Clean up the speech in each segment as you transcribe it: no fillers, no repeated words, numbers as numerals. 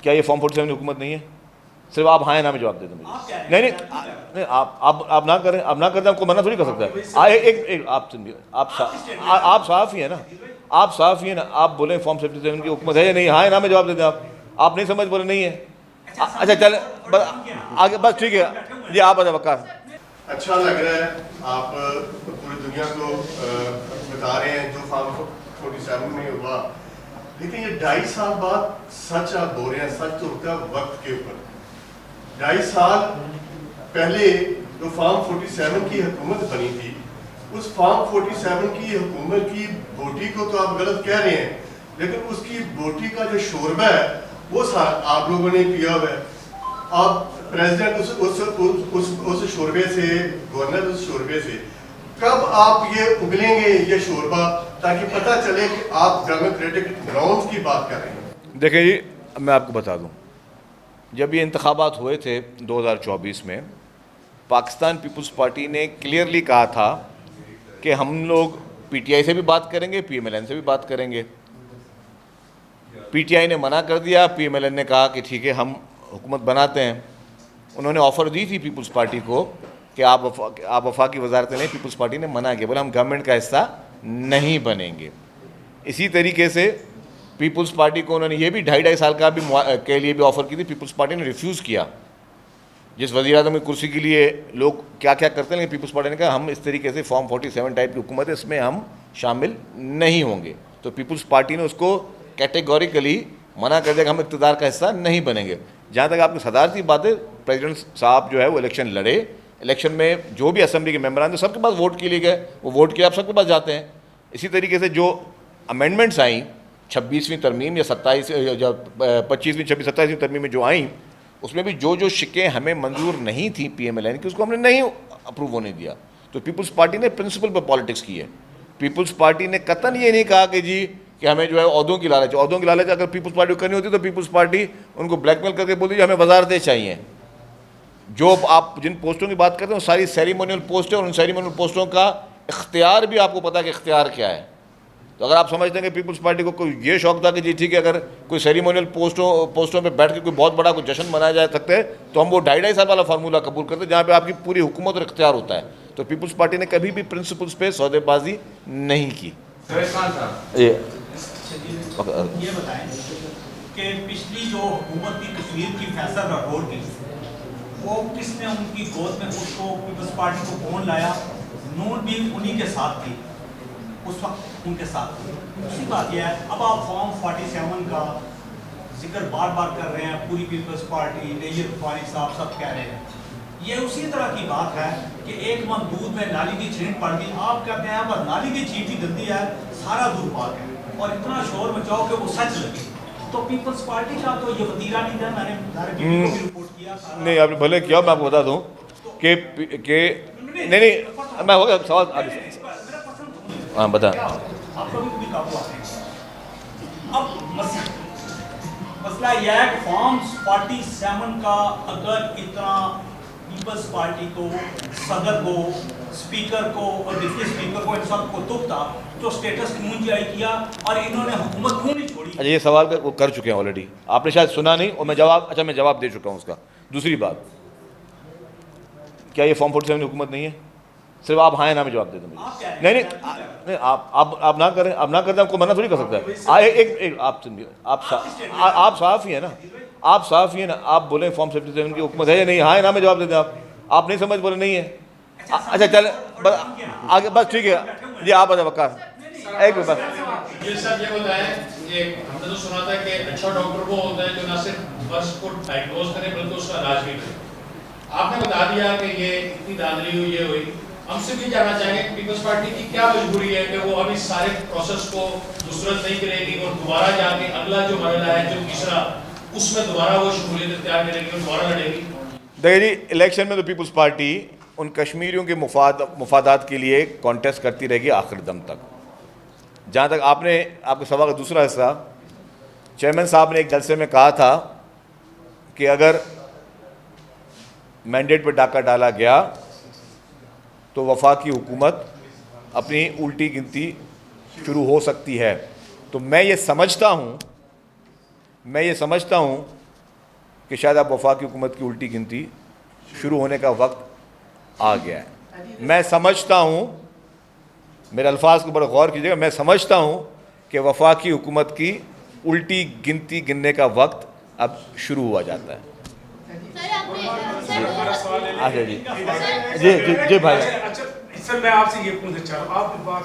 क्या ये फॉर्म 47 की हुकूमत नहीं है? सिर्फ आप हाँ या ना में जवाब दे दें मुझे। नहीं, आप ना करें, आप ना करते आपको मना थोड़ी कर सकता है। एक आप सुनिए, आप साफ ही है ना, आप साफ ही है ना। आप बोले फॉर्म 47 की हुकूमत है या नहीं, हाँ या ना में जवाब दे दें। आप नहीं समझ बोले नहीं है। अच्छा चले आगे, बस ठीक है जी, आप बता वकार। अच्छा लग रहा है आप पूरी दुनिया को बता रहे हैं जो फॉर्म 47 में हुआ, लेकिन ये 2.5 साल बाद सच आप बोल रहे हैं। सच तो होता है वक्त के ऊपर। 2.5 साल पहले जो फॉर्म 47 की हुकूमत बनी थी, उस फॉर्म 47 की हुकूमत की बोटी को तो आप गलत कह रहे हैं, लेकिन उसकी बोटी का जो शोरबा है वो आप लोगों ने किया हुआ है। आप प्रेसिडेंट उस शोरबे से, गवर्नर उस शोरबे से, कब आप ये उगलेंगे ये शोरबा, ताकि पता चले कि आप डेमोक्रेटिक ग्राउंड्स की बात कर रहे हैं। देखिए जी, मैं आपको बता दूं, जब ये इंतखाबात हुए थे 2024 में, पाकिस्तान पीपल्स पार्टी ने क्लियरली कहा था कि हम लोग पीटीआई से भी बात करेंगे, पीएमएलएन से भी बात करेंगे। पीटीआई ने मना कर दिया, पीएमएलएन ने कहा कि ठीक है हम हुकूमत बनाते हैं। उन्होंने ऑफ़र दी थी पीपल्स पार्टी को कि आप वफाकी वजारत नहीं, पीपल्स पार्टी ने मना किया, बोला हम गवर्नमेंट का हिस्सा नहीं बनेंगे। इसी तरीके से पीपल्स पार्टी को उन्होंने ये भी 2.5 साल का भी के लिए भी ऑफ़र की थी, पीपल्स पार्टी ने रिफ्यूज़ किया। जिस वज़ीर आज़म की कुर्सी के लिए लोग क्या क्या करते हैं, लेकिन पीपल्स पार्टी ने कहा हम इस तरीके से फॉर्म 47 टाइप की हुकूमत है, इसमें हम शामिल नहीं होंगे। तो पीपल्स पार्टी ने उसको कैटेगोरिकली मना कर दिया कि हम इक़्तिदार का हिस्सा नहीं बनेंगे। जहाँ तक आपकी सदारती बात है, प्रेसिडेंट साहब जो है वो इलेक्शन लड़े, इलेक्शन में जो भी असम्बली के मेम्बरान थे सबके पास वोट के लिए गए, वो वोट के आप सबके पास जाते हैं। इसी तरीके से जो अमेंडमेंट्स आई 26वीं तरमीम या 25वीं 26 27वीं तरमीम में जो आई, उसमें भी जो शिकें हमें मंजूर नहीं थी पीएमएलएन की, उसको हमने नहीं अप्रूव होने दिया। तो पीपल्स पार्टी ने प्रिंसिपल पर पॉलिटिक्स की है। पीपल्स पार्टी ने कतन ये नहीं कहा कि जी कि हमें जो है ओहदों की लालच, ओहदों की लालच अगर पीपल्स पार्टी को करनी होती तो पीपल्स पार्टी उनको ब्लैकमेल करके बोलती हमें वजारतें चाहिए। जो आप जिन पोस्टों की बात करते हैं वो सारी सेरेमोनियल पोस्ट है, और उन सेरेमोनियल पोस्टों का इख्तियार भी आपको पता है कि इख्तियार क्या है। तो अगर आप समझते हैं कि पीपल्स पार्टी को कोई ये शौक था कि जी ठीक है अगर कोई सेरेमोनियल पोस्टों पे बैठ के कोई बहुत बड़ा कोई जश्न मनाया जा सकता है, तो हम वो 2.5 साल वाला फार्मूला कबूल करते हैं जहाँ पे आपकी पूरी हुकूमत और इख्तियार होता है। तो पीपल्स पार्टी ने कभी भी प्रिंसिपल्स पे सौदेबाजी नहीं की। ये बताएं कि पिछली जो हुकूमत की कश्मीर की फैसल लाहौर की, वो किसने उनकी गोद में उसको पीपल्स पार्टी को कौन लाया? नून भी उन्हीं के साथ थी, उस वक्त उनके साथ थी। दूसरी बात यह है, अब आप फॉर्म 47 का जिक्र बार बार कर रहे हैं, पूरी पीपल्स पार्टी, नैय्यर फारिक साहब सब कह रहे हैं। ये उसी तरह की बात है कि एक मन दूध में नाली की छींट पड़ गई। आप कहते हैं पर नाली की छींट ही गंदी है, सारा दूध पाक है, और इतना शोर मचाओ कि वो सच लगे। तो पीपल्स पार्टी का तो ये वतीरा नहीं था। मैंने भी रिपोर्ट किया। नहीं आपने भले किया, मैं आपको बता दूं कि नहीं मैं हो गया सवाल। हाँ बता। आप लोग भी काबू आते हैं। अब मसला यह है कि फॉर्म 47 का अगर इतना पीपल्स पार्टी को, सदर को, स्पीकर को और डिप्टी स्पीकर को इन सब को दुख था, तो स्टेटस क्यों जारी किया और इन्होंने हुकूमत क्यों नहीं छोड़ी? अच्छा ये सवाल वो कर चुके हैं ऑलरेडी, आपने शायद सुना नहीं और मैं जवाब दे चुका हूँ उसका। दूसरी बात, क्या ये फॉर्म 47 की हुकूमत नहीं है? सिर्फ आप हाँ या ना में जवाब दे दें मुझे। नहीं आप ना करें, आप ना करते आपको मना थोड़ी कर सकता है। एक आप सुनिए, आप साफ ही है ना, आप साफ ही है ना। आप बोले फॉर्म 47 की हुकूमत है या नहीं, हाँ या ना में जवाब देते हैं। आप नहीं समझ बोले नहीं है। अच्छा चले आगे, बस ठीक है जी, आप बता वकार। एक बस ये सब ये बताएं कि हमने तो सुना था कि अच्छा डॉक्टर वो होता है जो ना सिर्फ बस को डायग्नोज करे बल्कि उसका इलाज भी करे। आपने बता दिया कि ये इतनी धांधली हुई, ये हुई। हमसे भी जानना चाहेंगे पीपल्स पार्टी की क्या मजबूरी है कि वो अभी सारे प्रोसेस को दुरुस्त नहीं करेगी और दोबारा जाके अगला जो मरहला है, जो तीसरा, उसमें दोबारा वो शमूलियत इख्तियार करेगी और दोबारा लड़ेगी? देखिए जी, इलेक्शन में तो पीपल्स पार्टी उन कश्मीरियों के मुफादात के लिए कॉन्टेस्ट करती रहेगी आखिर दम तक। जहाँ तक आपके सवाल का दूसरा हिस्सा, चेयरमैन साहब ने एक जलसे में कहा था कि अगर मैंडेट पर डाका डाला गया तो वफाकी हुकूमत अपनी उल्टी गिनती शुरू हो सकती है। तो मैं ये समझता हूँ कि शायद अब वफाकी हुकूमत की उल्टी गिनती शुरू होने का वक्त आ गया है। मैं समझता हूँ, मेरे अल्फाज को बड़ा गौर कीजिएगा, मैं समझता हूँ कि वफाकी हुकूमत की उल्टी गिनती गिनने का वक्त अब शुरू हुआ जाता है। अच्छा जी जी जी जी भाई। अच्छा सर, मैं आपसे ये पूछना चाह रहा हूँ, आपकी बात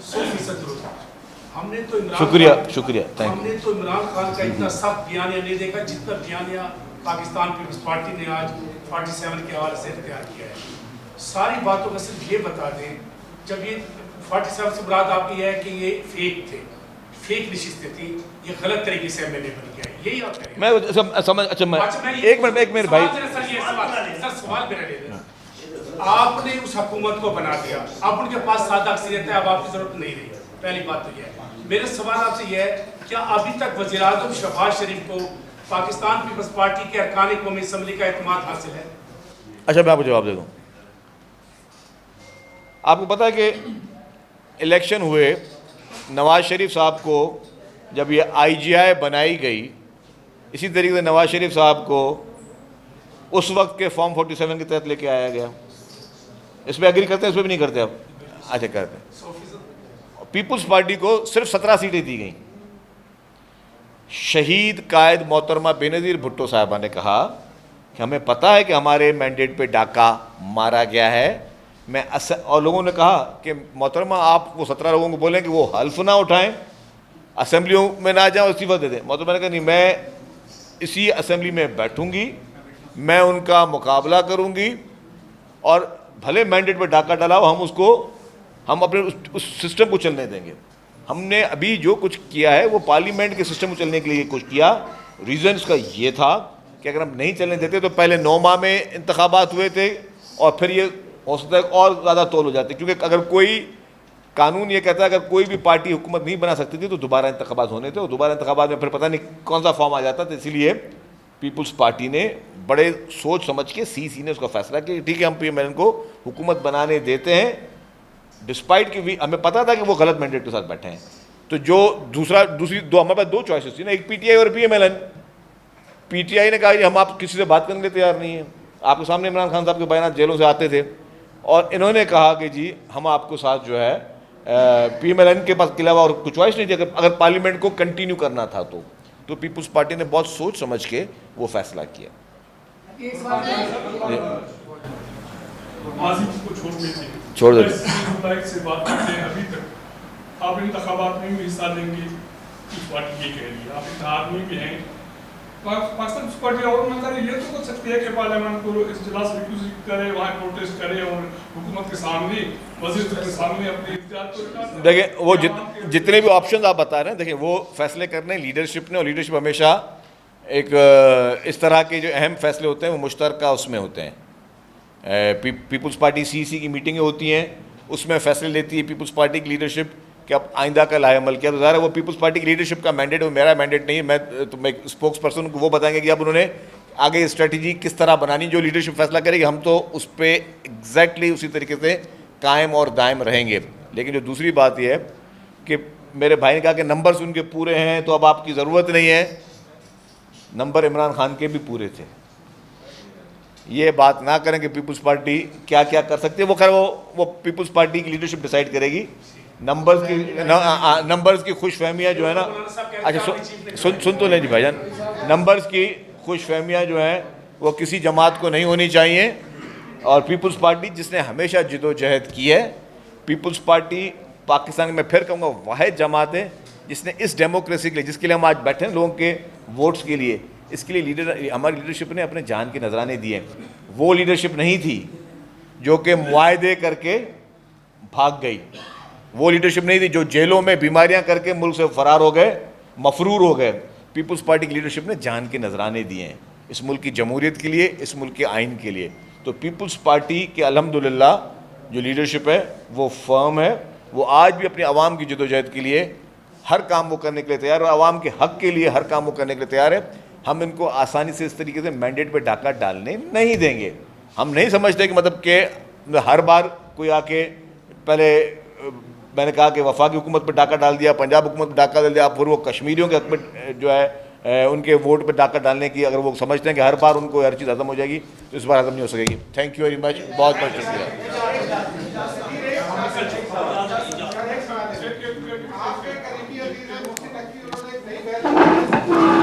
100% दुरुस्त है। हमने तो शुक्रिया थैंक यू। हमने तो इमरान खान का इतना सख्त बयानिया नहीं देखा जितना बयानिया पाकिस्तान पीपल्स पार्टी ने आज 47 के हवाले से तैयार किया है। सारी बातों का सिर्फ ये बता दें, जब ये 47 से मुराद आपकी है कि ये फेक थे, फेक नशिस्तें थी, ये गलत तरीके से एमएलए बन गया, यही आप करें? मैं समझ, अच्छा मैं एक मिनट भाई, सर सवाल मेरा ले लेना। आपने उस हुकूमत को बना दिया, अब उनके पास सादा अक्सरियत है, अब आपकी जरूरत नहीं रही। पहली बात तो यह है। मेरा सवाल आपसे यह है, क्या अभी तक वज़ीर-ए-आज़म शहबाज शरीफ को पाकिस्तान पीपल्स पार्टी के अरकान कौमी असम्बली का एतमाद हासिल है? अच्छा मैं आपको जवाब दे दूँ। आपको पता है कि इलेक्शन हुए, नवाज शरीफ साहब को जब ये IGI बनाई गई, इसी तरीके से नवाज शरीफ साहब को उस वक्त के फॉर्म 47 के तहत लेके आया गया। इस पर एग्री करते हैं, इस पर भी नहीं करते अब? अच्छा करते हैं। पीपुल्स पार्टी को सिर्फ 17 सीटें दी गई। शहीद कायद मोहतरमा बेनज़ीर भुट्टो साहबा ने कहा कि हमें पता है कि हमारे मैंडेट पे डाका मारा गया है। और लोगों ने कहा कि मोहतरमा आप वो 17 लोगों को बोलें कि वो हल्फ ना उठाएं, असेंबलियों में ना जाएं, इस्तीफा दे दें। मोहतरमा ने कहा नहीं, मैं इसी असेंबली में बैठूंगी, मैं उनका मुकाबला करूंगी, और भले मैंडेट पे डाका डाला हो, हम अपने उस सिस्टम को चलने देंगे। हमने अभी जो कुछ किया है वो पार्लियामेंट के सिस्टम को चलने के लिए कुछ किया। रीज़न इसका ये था कि अगर हम नहीं चलने देते तो पहले 9 माह में इंतखाबात हुए थे, और फिर ये हो सकता है और ज़्यादा तोल हो जाते, क्योंकि अगर कोई कानून ये कहता है अगर कोई भी पार्टी हुकूमत नहीं बना सकती थी तो दोबारा इंतखाबात होने थे, और दोबारा इंतखाबात में फिर पता नहीं कौन सा फॉर्म आ जाता। तो इसीलिए पीपुल्स पार्टी ने बड़े सोच समझ के CC ने उसका फैसला किया, ठीक है हम PMLN को हुकूमत बनाने देते हैं, डिस्पाइट कि हमें पता था कि वो गलत मैंडेट के साथ बैठे हैं। तो जो दूसरी दो हमारे पास 2 चॉइसेस थी ना, एक PTI और PMLN। PTI ने कहा कि हम आप किसी से बात करने के लिए तैयार नहीं है। आपके सामने इमरान खान साहब के बयान जेलों से आते थे, और इन्होंने कहा कि जी हम आपको साथ जो है PMLN के पास के अलावा और कुछ चॉइस नहीं थी अगर पार्लियामेंट को कंटिन्यू करना था तो पीपुल्स पार्टी ने बहुत सोच समझ के वो फैसला किया। छोड़ दो। से बात करते हैं, अभी तक आप इंतखाबात में भी हिस्सा लेंगे, इस पार्टी ये कह रही है, आप इत्तेहाद में भी हैं। पाकिस्तान पीपल्स पार्टी और न करे, ये तो कर सकती है कि पार्लियामेंट को इजलास रिक्यूज करे, वहाँ प्रोटेस्ट करे, और हुकूमत के सामने, वज़ीर के सामने अपने इख्तियार को। देखिए वो जितने भी ऑप्शन आप बता रहे हैं, देखिए वो फैसले करने लीडरशिप ने, और लीडरशिप हमेशा एक इस तरह के जो अहम फैसले होते हैं वो मुश्तरका उसमें होते हैं। पीपुल्स पार्टी CC की मीटिंगें होती हैं, उसमें फैसले लेती है पीपुल्स पार्टी की लीडरशिप कि अब आइंदा का लाएअमल किया। तो ज़ाहिर है वो पीपुल्स पार्टी की लीडरशिप का मैंडेट, वो मेरा मैंडेट नहीं है। मैं स्पोक्स पर्सन को वो बताएंगे कि अब उन्होंने आगे स्ट्रेटजी किस तरह बनानी, जो लीडरशिप फैसला करेगी हम तो उस पर एग्जैक्टली उसी तरीके से कायम और दायम रहेंगे। लेकिन जो दूसरी बात यह है कि मेरे भाई ने कहा कि नंबर्स उनके पूरे हैं तो अब आपकी ज़रूरत नहीं है। नंबर इमरान खान के भी पूरे थे। ये बात ना करें कि पीपुल्स पार्टी क्या क्या कर सकती है, वो खैर वो पीपुल्स पार्टी की लीडरशिप डिसाइड करेगी। नंबर्स की खुशफहमियाँ जो है ना, अच्छा सुन तो लें जी भाईजान, नंबर्स की खुशफहमियाँ जो हैं वो किसी जमात को नहीं होनी चाहिए। और पीपुल्स पार्टी जिसने हमेशा जिदोजहद की है, पीपुल्स पार्टी पाकिस्तान में फिर कहूँगा वाहिद जमात है जिसने इस डेमोक्रेसी के लिए, जिसके लिए हम आज बैठे हैं लोगों के वोट्स के लिए, इसके लिए हमारी लीडरशिप ने अपने जान के नजराने दिए। वो लीडरशिप नहीं थी जो कि मुआहदे करके भाग गई, वो लीडरशिप नहीं थी जो जेलों में बीमारियां करके मुल्क से फरार हो गए, मफरूर हो गए। पीपुल्स पार्टी की लीडरशिप ने जान के नजराने दिए हैं इस मुल्क की जमहूरियत के लिए, इस मुल्क के आइन के लिए। तो पीपुल्स पार्टी के अल्हम्दुलिल्लाह जो लीडरशिप है वो फर्म है, वो आज भी अपनी आवाम की जदोजहद के लिए हर काम वो करने के लिए तैयार है, और आवाम के हक़ के लिए हर काम वो करने के लिए तैयार है। हम इनको आसानी से इस तरीके से मैंडेट पे डाका डालने नहीं देंगे। हम नहीं समझते कि मतलब कि हर बार कोई आके, पहले मैंने कहा कि वफाकी हुकूमत पर डाका डाल दिया, पंजाब हुकूमत पर डाका डाल दिया, अब फिर वो कश्मीरियों के हक़ में जो है उनके वोट पे ताकत डालने की, अगर वो समझते हैं कि हर बार उनको हर चीज़ हजम हो जाएगी तो इस बार हजम नहीं हो सकेगी। थैंक यू वेरी मच, बहुत बहुत शुक्रिया। आपके करीबी अजीज मुफ्ती नकवी उन्होंने एक नई पहल